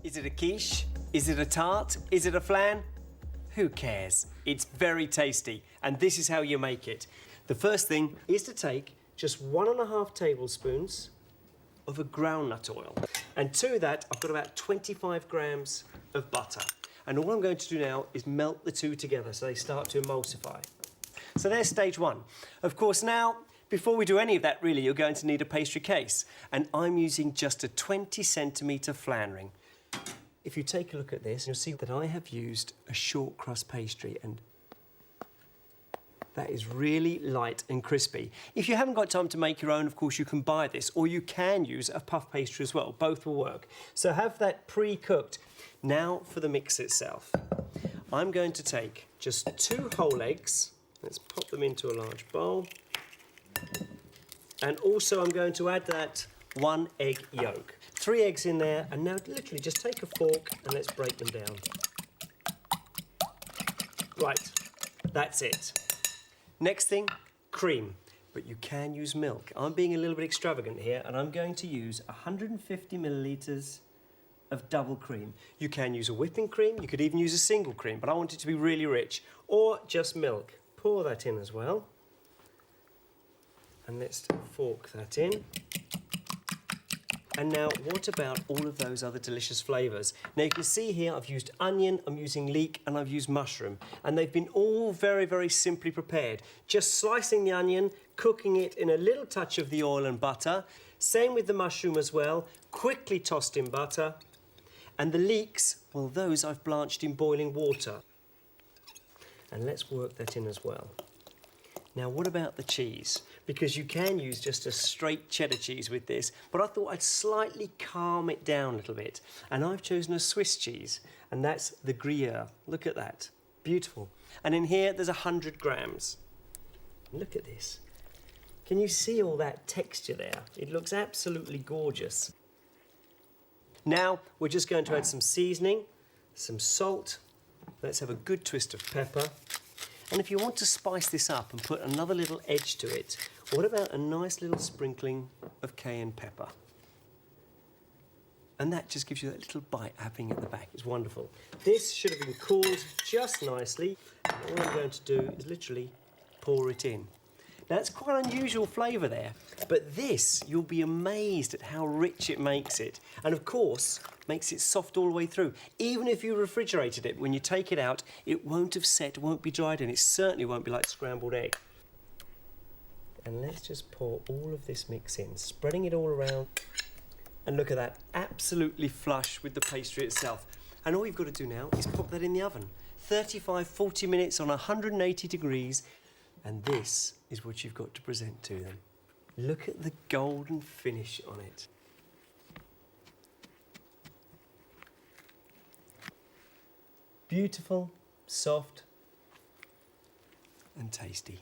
Is it a quiche? Is it a tart? Is it a flan? Who cares? It's very tasty, and this is how you make it. The first thing is to take just 1.5 tablespoons of a groundnut oil. And to that, I've got about 25 grams of butter. And all I'm going to do now is melt the two together so they start to emulsify. So there's stage one. Of course, now, before we do any of that, really, you're going to need a pastry case. And I'm using just a 20 centimetre flan ring. If you take a look at this, you'll see that I have used a short crust pastry, and that is really light and crispy. If you haven't got time to make your own, of course, you can buy this, or you can use a puff pastry as well. Both will work. So have that pre-cooked. Now for the mix itself. I'm going to take just 2 whole eggs. Let's pop them into a large bowl. And also I'm going to add that 1 egg yolk. 3 eggs in there, and now literally just take a fork and let's break them down. Right, that's it. Next thing, cream. But you can use milk. I'm being a little bit extravagant here, and I'm going to use 150 millilitres of double cream. You can use a whipping cream, you could even use a single cream, but I want it to be really rich, or just milk. Pour that in as well. And let's fork that in. And now, what about all of those other delicious flavours? Now, you can see here I've used onion, I'm using leek, and I've used mushroom. And they've been all very, very simply prepared. Just slicing the onion, cooking it in a little touch of the oil and butter. Same with the mushroom as well, quickly tossed in butter. And the leeks, well, those I've blanched in boiling water. And let's work that in as well. Now, what about the cheese? Because you can use just a straight cheddar cheese with this, but I thought I'd slightly calm it down a little bit. And I've chosen a Swiss cheese, and that's the Gruyere. Look at that, beautiful. And in here, there's 100 grams. Look at this. Can you see all that texture there? It looks absolutely gorgeous. Now, we're just going to add some seasoning, some salt. Let's have a good twist of pepper. And if you want to spice this up and put another little edge to it, what about a nice little sprinkling of cayenne pepper? And that just gives you that little bite happening at the back. It's wonderful. This should have been cooled just nicely. And all I'm going to do is literally pour it in. Now, it's quite an unusual flavour there, but this, you'll be amazed at how rich it makes it. And of course, makes it soft all the way through. Even if you refrigerated it, when you take it out, it won't have set, won't be dried, and it certainly won't be like scrambled egg. And let's just pour all of this mix in, spreading it all around. And look at that, absolutely flush with the pastry itself. And all you've got to do now is pop that in the oven. 35-40 minutes on 180 degrees. And this is what you've got to present to them. Look at the golden finish on it. Beautiful, soft, and tasty.